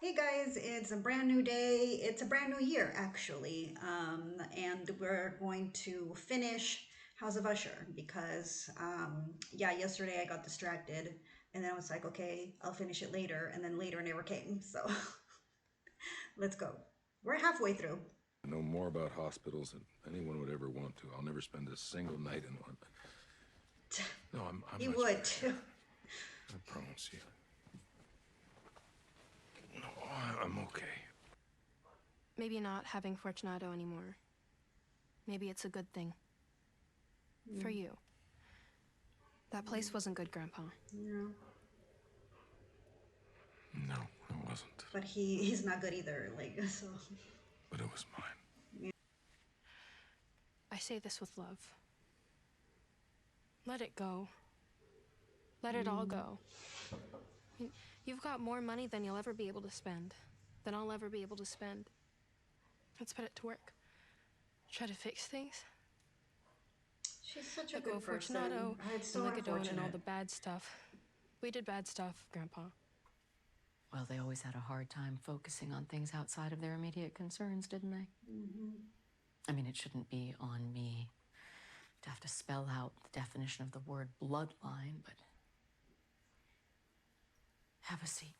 Hey guys, it's a brand new day. It's a brand new year, actually. And we're going to finish House of Usher because, yeah, yesterday I got distracted and then I was like, okay, I'll finish it later. And then later never came. So let's go. We're halfway through. I know more about hospitals than anyone would ever want to. I'll never spend a single night in one. No, I'm You much would better. too. I promise you. No, I'm okay. Maybe not having Fortunato anymore. Maybe it's a good thing. For you. That place wasn't good, Grandpa. No, No, it wasn't. but he's not good either. Like so. But it was mine. I say this with love. Let it go. Let it all go. You've got more money than you'll ever be able to spend. Than I'll ever be able to spend. Let's put it to work. Try to fix things. She's such a Let go good of person. Fortunato It's so and Ligadone and all unfortunate. the bad stuff. We did bad stuff, Grandpa. Well, they always had a hard time focusing on things outside of their immediate concerns, didn't they? I mean, it shouldn't be on me to have to spell out the definition of the word bloodline, but have a seat.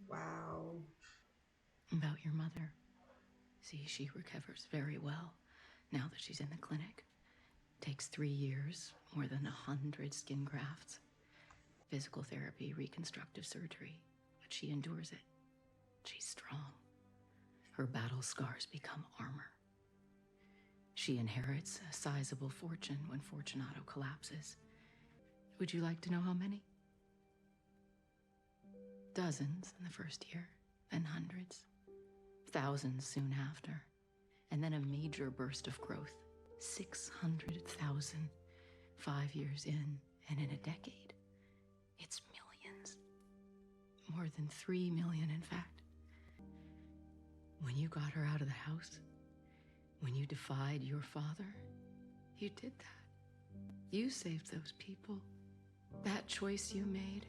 Wow. About your mother. See, she recovers very well now that she's in the clinic. Takes 3 years, more than 100 skin grafts, physical therapy, reconstructive surgery, but she endures it. She's strong. Her battle scars become armor. She inherits a sizable fortune when Fortunato collapses. Would you like to know how many? Dozens in the first year, then hundreds, thousands soon after, and then a major burst of growth. 600,000 5 years in, and in a decade. It's millions. More than 3 million, in fact. When you got her out of the house, when you defied your father, you did that. You saved those people. That choice you made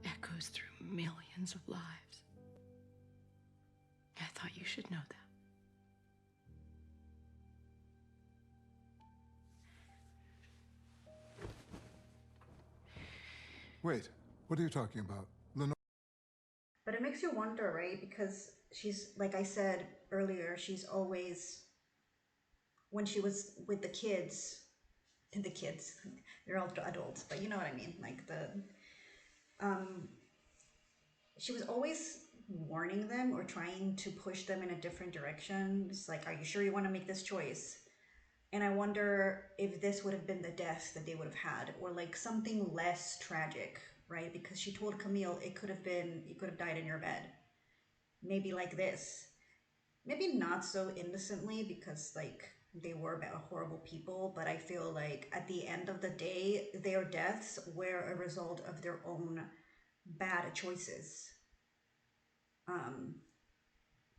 echoes through millions of lives. I thought you should know that. Wait, what are you talking about? Lenore? But it makes you wonder, right? Because she's, like I said earlier, she's always, when she was with the kids, they're all adults, but you know what I mean? Like um, she was always warning them or trying to push them in a different direction. It's like, are you sure you want to make this choice? And I wonder if this would have been the death that they would have had, or like something less tragic, right? Because she told Camille it could have been, you could have died in your bed. Maybe like this. Maybe not so innocently because like they were horrible people, but I feel like at the end of the day, their deaths were a result of their own bad choices, um,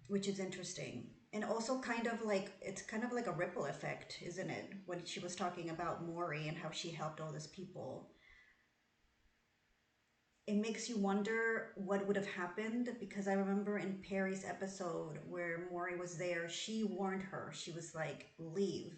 which is interesting. And also kind of like, it's kind of like a ripple effect, isn't it? When she was talking about Maury and how she helped all these people. It makes you wonder what would have happened, because I remember in Perry's episode where Maury was there, she warned her. She was like, leave,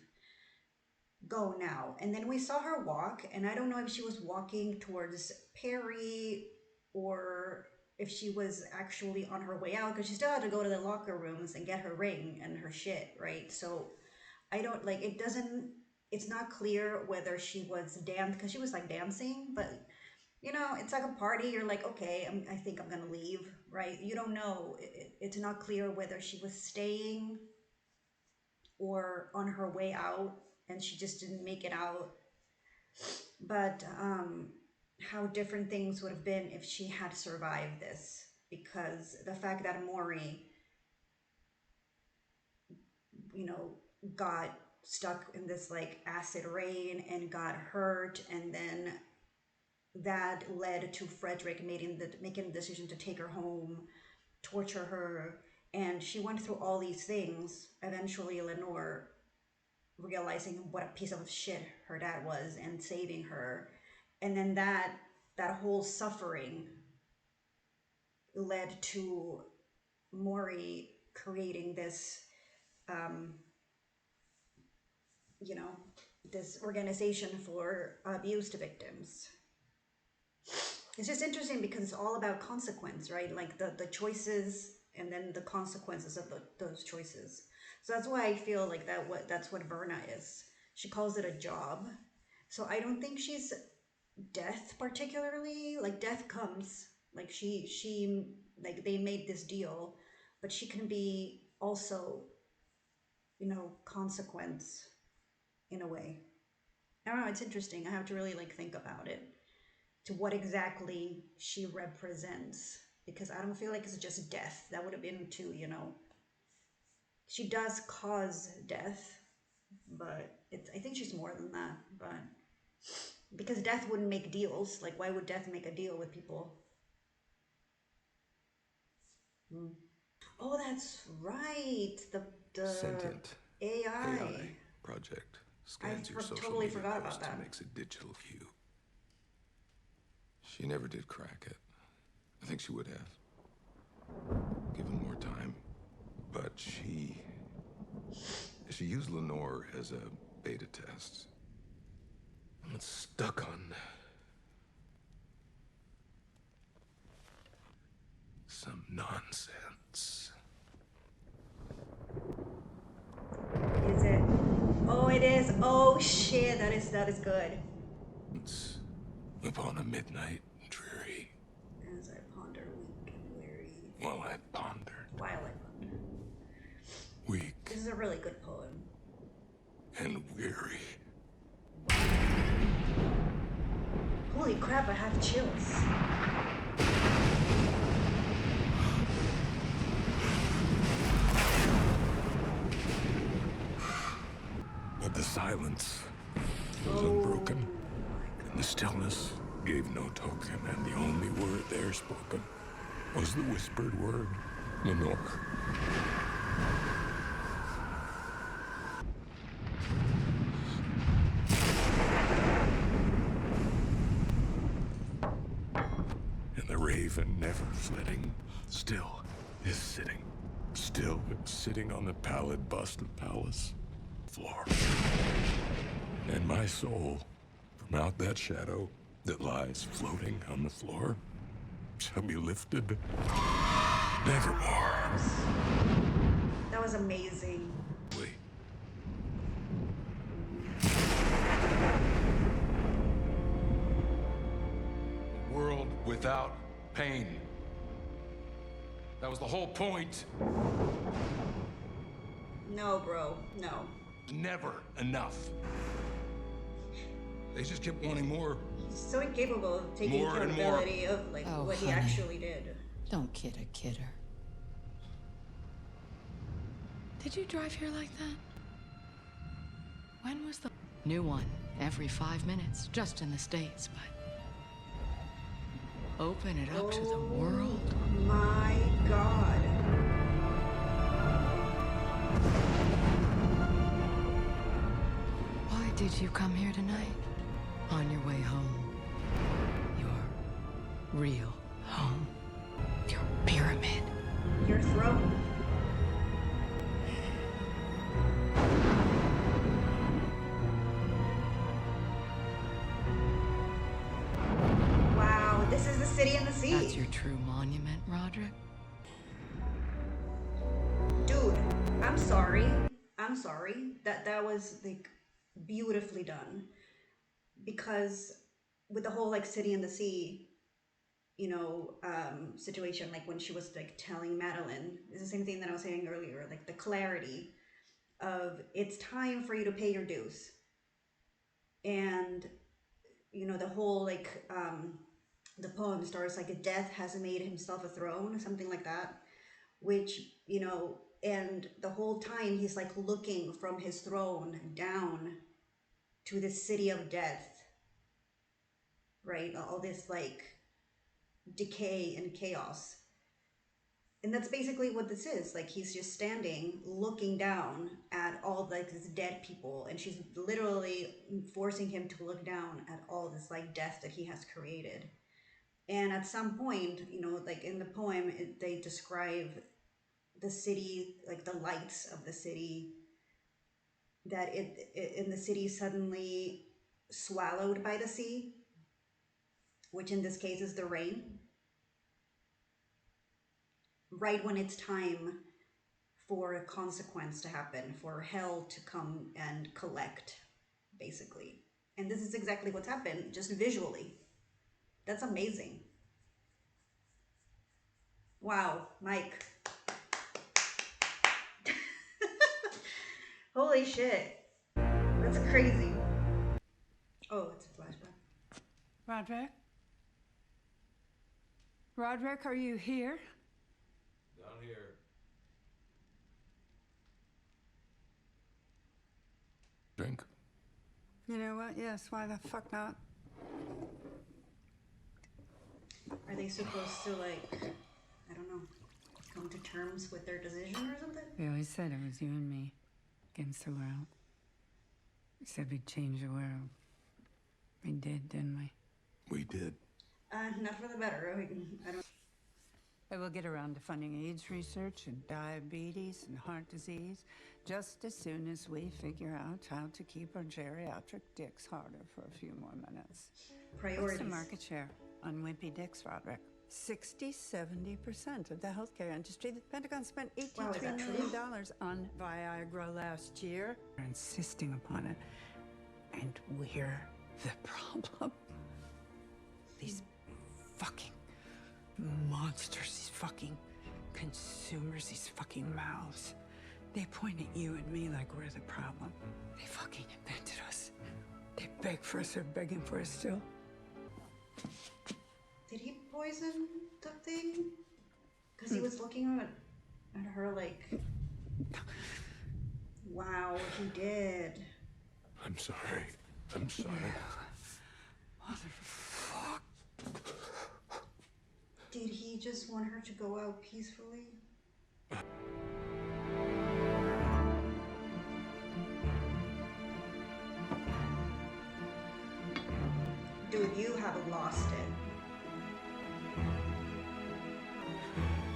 go now. And then we saw her walk, and I don't know if she was walking towards Perry or if she was actually on her way out, because she still had to go to the locker rooms and get her ring and her shit, right? So I don't like, it doesn't, it's not clear whether she was because she was like dancing, but you know, it's like a party. You're like, okay, I think I'm gonna leave, right? You don't know. It's not clear whether she was staying or on her way out and she just didn't make it out. But how different things would have been if she had survived this, because the fact that Maury, you know, got stuck in this like acid rain and got hurt, and then that led to Frederick making the decision to take her home, torture her, and she went through all these things. Eventually, Lenore realizing what a piece of shit her dad was and saving her, and then that that whole suffering led to Maury creating this, um, you know, this organization for abuse victims. It's just interesting because it's all about consequence, right? Like the choices and then the consequences of those choices. So that's why I feel like that's what Verna is. She calls it a job. So I don't think she's death particularly. Like death comes. Like she like they made this deal, but she can be also, consequence in a way. I don't know, it's interesting. I have to really like think about it, to what exactly she represents, because I don't feel like it's just death. That would have been too, she does cause death, but I think she's more than that. But because death wouldn't make deals, like why would death make a deal with people? Hmm. Oh, that's right. The Sentient AI. AI project I scans your social totally media forgot about posts and that. makes a digital view. She never did crack it. I think she would have, given more time. But she used Lenore as a beta test. I'm stuck on some nonsense. Is it? Oh, it is. Oh shit, that is good. It's upon a midnight dreary, As I ponder weak and weary, while I pondered, while I ponder. weak This is a really good poem. and weary. Holy crap, I have chills. But the silence was Oh unbroken, my and the stillness gave no token, and the only word there spoken was the whispered word, Lenore. And the raven, never flitting, still is sitting. Still is sitting on the pallid bust of Pallas floor. And my soul, from out that shadow that lies floating on the floor, shall be lifted nevermore. That was amazing. Wait. A world without pain. That was the whole point. No, bro, no. Never enough. They just kept wanting more. He's so incapable of taking More and more. accountability of like Oh, what he honey. actually did. Don't kid a kidder. Did you drive here like that? When was the new one? Every 5 minutes, just in the States, but open it up to the world. My God. Why did you come here tonight? On your way home. Your real home. Your pyramid. Your throne. Wow, this is the city and the sea. That's your true monument, Roderick? Dude, I'm sorry. I'm sorry. That was like beautifully done. Because with the whole like city and the sea, situation, like when she was like telling Madeline, it's the same thing that I was saying earlier, like the clarity of it's time for you to pay your dues. And the whole like the poem starts like death has made himself a throne, something like that, which and the whole time he's like looking from his throne down to the city of death, right? All this like decay and chaos. And that's basically what this is. Like he's just standing looking down at all like these dead people, and she's literally forcing him to look down at all this like death that he has created. And at some point, like in the poem, they describe the city, like the lights of the city, that in the city suddenly swallowed by the sea, which in this case is the rain, right when it's time for a consequence to happen, for hell to come and collect, basically. And this is exactly what's happened, just visually. That's amazing. Wow, Mike. Holy shit. That's crazy. Oh, it's a flashback. Roderick? Roderick, are you here? Down here. Drink? You know what? Yes, why the fuck not? Are they supposed to, like, I don't know, come to terms with their decision or something? We always said it was you and me against the world. We said we'd change the world. We did, didn't we? We did. Not for the better. I don't. I will get around to funding AIDS research and diabetes and heart disease just as soon as we figure out how to keep our geriatric dicks harder for a few more minutes. Priorities. What's the market share on wimpy dicks, Roderick? 60-70% of the healthcare industry. The Pentagon spent $83 million on Viagra last year. They're insisting upon it. And we're the problem. These fucking monsters, these fucking consumers, these fucking mouths. They point at you and me like we're the problem. They fucking invented us. They beg for us, they're begging for us still. Did he poison the thing? Because he was looking at her like, wow, he did. I'm sorry. I'm sorry. Motherfuck. Did he just want her to go out peacefully? Dude, you haven't lost it.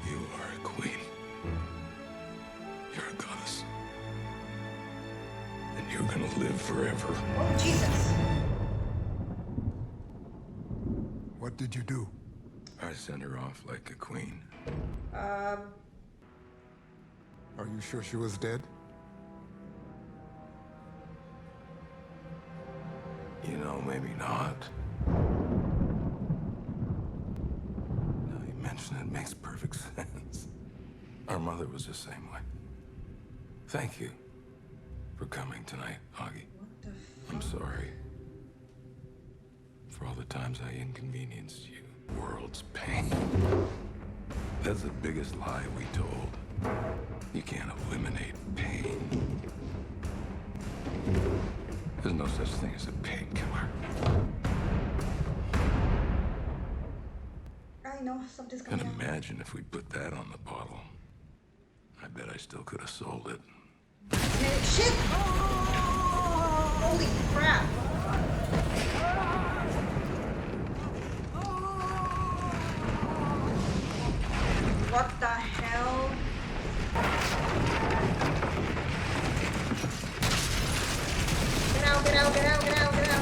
You are a queen. You're a goddess. And you're gonna live forever. Oh, Jesus. What did you do? I sent her off like a queen. Are you sure she was dead? You know, maybe not. Now you mention it, makes perfect sense. Our mother was the same way. Thank you for coming tonight, Augie. What the I'm sorry for all the times I inconvenienced you. World's pain. That's the biggest lie we told. You can't eliminate pain. There's no such thing as a painkiller. I know something's coming And out. imagine if we put that on the bottle. I bet I still could have sold it. Shit! Oh, holy crap! What the hell? Get out, get out, get out, get out, get out.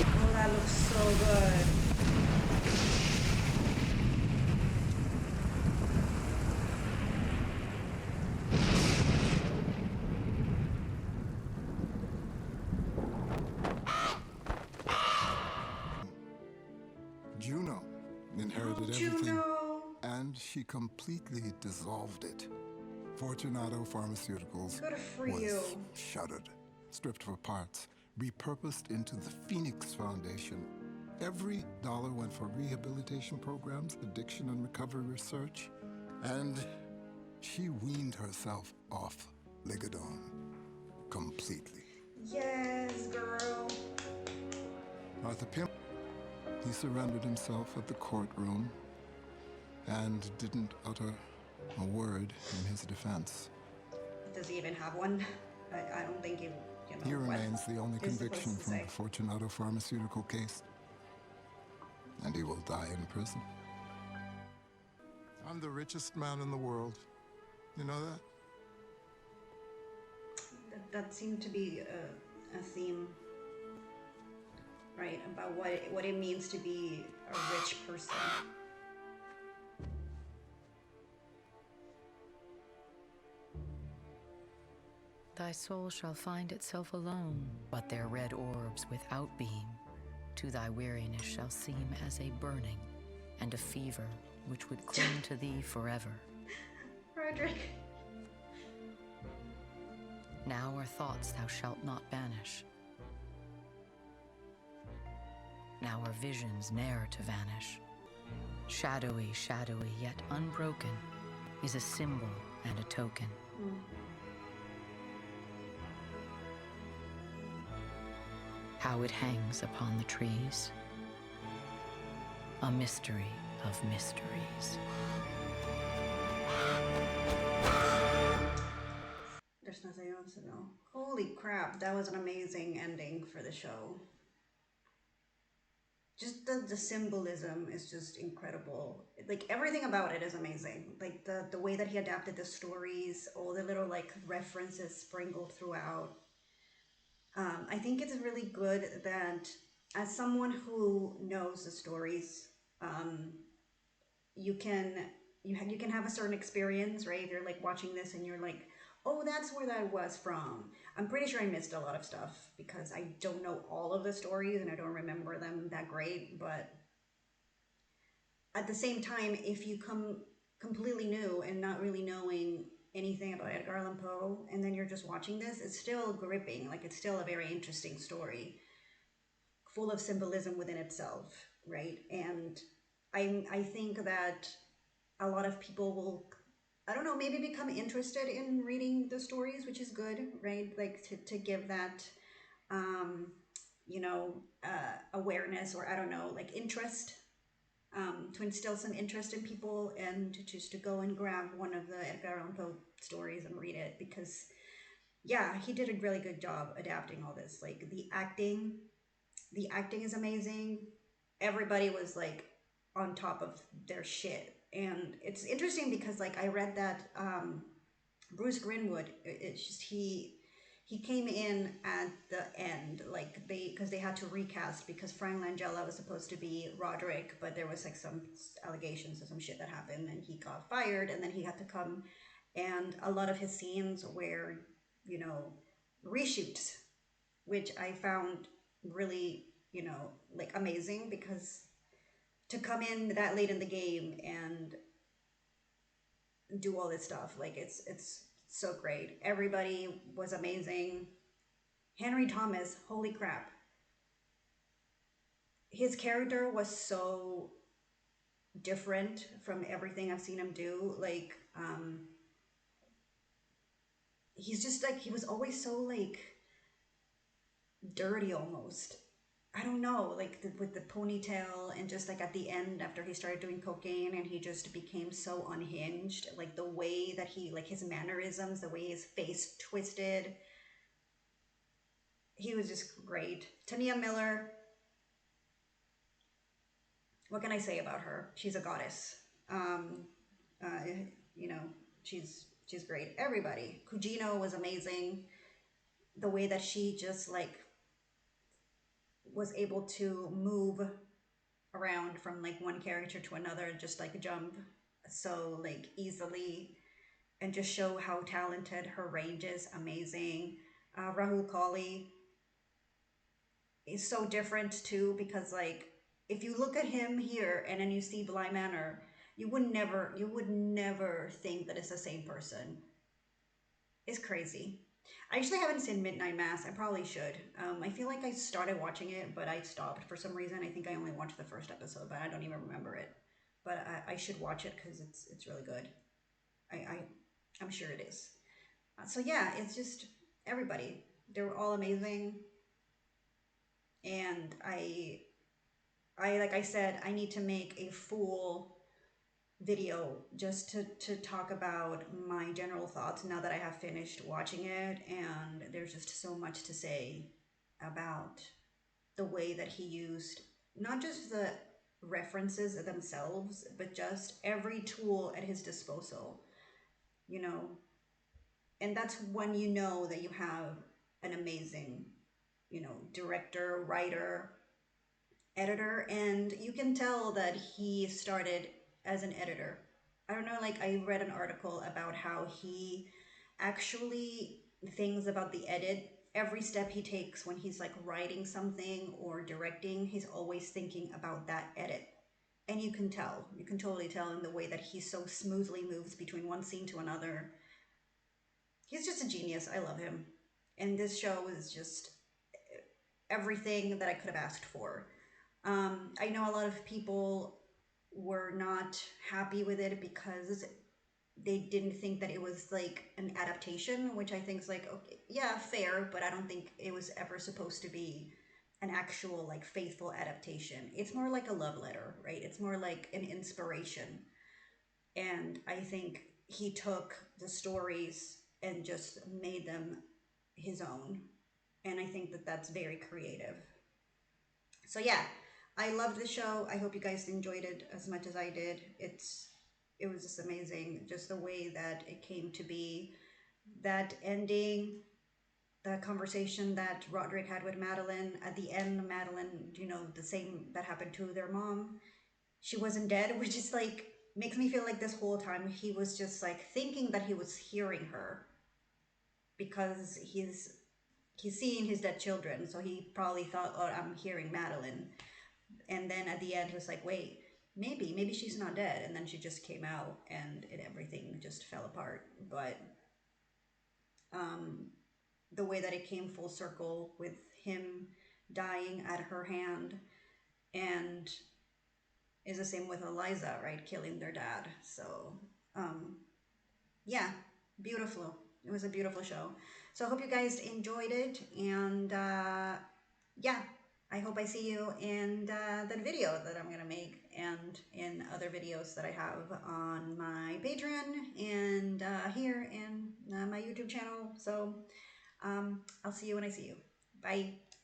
Oh, that looks so good. Juno inherited Oh, everything, Juno. and she completely dissolved it. Fortunato Pharmaceuticals Good for was you. shuttered, stripped for parts, repurposed into the Phoenix Foundation. Every dollar went for rehabilitation programs, addiction and recovery research, and she weaned herself off Ligadone completely. Yes, girl. Arthur Pym, he surrendered himself at the courtroom and didn't utter a word in his defense. Does he even have one? I don't think he, He what remains the only he's conviction supposed to from say. the Fortunato pharmaceutical case. And he will die in prison. I'm the richest man in the world. You know that? That seemed to be a theme, right? About what it means to be a rich person. Thy soul shall find itself alone, but their red orbs without beam to thy weariness shall seem as a burning and a fever which would cling to thee forever. Roderick. Now are thoughts thou shalt not banish. Now are visions ne'er to vanish. Shadowy, shadowy, yet unbroken, is a symbol and a token. How it hangs upon the trees, a mystery of mysteries. There's nothing else to know. Holy crap, that was an amazing ending for the show. Just the symbolism is just incredible. Like everything about it is amazing. Like the way that he adapted the stories, all the little like references sprinkled throughout. I think it's really good that as someone who knows the stories, you can you can have a certain experience, right? If you're like watching this and you're like, oh, that's where that was from. I'm pretty sure I missed a lot of stuff because I don't know all of the stories and I don't remember them that great. But at the same time, if you come completely new and not really knowing anything about Edgar Allan Poe, and then you're just watching this, it's still gripping. Like it's still a very interesting story, full of symbolism within itself, right? And I think that a lot of people will, I don't know, maybe become interested in reading the stories, which is good, right? Like to give that awareness, or I don't know, like interest, to instill some interest in people, and just to go and grab one of the Edgar Allan Poe stories and read it, because yeah, he did a really good job adapting all this. Like the acting is amazing. Everybody was like on top of their shit. And it's interesting because like I read that Bruce Greenwood, it's just he came in at the end, like because they had to recast because Frank Langella was supposed to be Roderick, but there was like some allegations or some shit that happened and he got fired, and then he had to come, and a lot of his scenes were, reshoots, which I found really, like amazing, because to come in that late in the game and do all this stuff, like it's so great. Everybody was amazing. Henry Thomas, holy crap. His character was so different from everything I've seen him do. Like, he's just like, he was always so like dirty almost. I don't know, like with the ponytail, and just like at the end after he started doing cocaine and he just became so unhinged, like the way that he, like his mannerisms, the way his face twisted, he was just great. Tania Miller, what can I say about her? She's a goddess. Uh, you know, she's great. Everybody. Cugino was amazing. The way that she just like was able to move around from like one character to another, just like jump so like easily, and just show how talented her range is. Amazing. Rahul Kohli is so different too, because like if you look at him here and then you see Bly Manor, you would never think that it's the same person. It's crazy. I actually haven't seen Midnight Mass. I probably should. I feel like I started watching it, but I stopped for some reason. I think I only watched the first episode, but I don't even remember it. But I should watch it because it's really good. I'm sure it is. So yeah, it's just everybody. They were all amazing, and I like I said, I need to make a full video just to talk about my general thoughts now that I have finished watching it, and there's just so much to say about the way that he used not just the references themselves, but just every tool at his disposal, you know. And that's when you know that you have an amazing, you know, director, writer, editor, and you can tell that he started as an editor. I don't know, like I read an article about how he actually thinks about the edit. Every step he takes when he's like writing something or directing, he's always thinking about that edit. And you can tell, you can totally tell in the way that he so smoothly moves between one scene to another. He's just a genius. I love him. And this show is just everything that I could have asked for. I know a lot of people were not happy with it because they didn't think that it was like an adaptation, which I think is like, okay, yeah, fair, but I don't think it was ever supposed to be an actual like faithful adaptation. It's more like a love letter, right? It's more like an inspiration. And I think he took the stories and just made them his own. And I think that that's very creative. So yeah, I loved the show. I hope you guys enjoyed it as much as I did. It was just amazing, just the way that it came to be, that ending, the conversation that Roderick had with Madeline at the end. Madeline, you know, the same that happened to their mom. She wasn't dead, which is like makes me feel like this whole time he was just like thinking that he was hearing her because he's seeing his dead children, so he probably thought, oh, I'm hearing Madeline. And then at the end he was like, wait, maybe she's not dead, and then she just came out and everything just fell apart. But the way that it came full circle with him dying at her hand, and is the same with Eliza, right, killing their dad. So yeah, beautiful. It was a beautiful show. So I hope you guys enjoyed it, and yeah, I hope I see you in that video that I'm gonna make, and in other videos that I have on my Patreon and here in my YouTube channel. So I'll see you when I see you. Bye.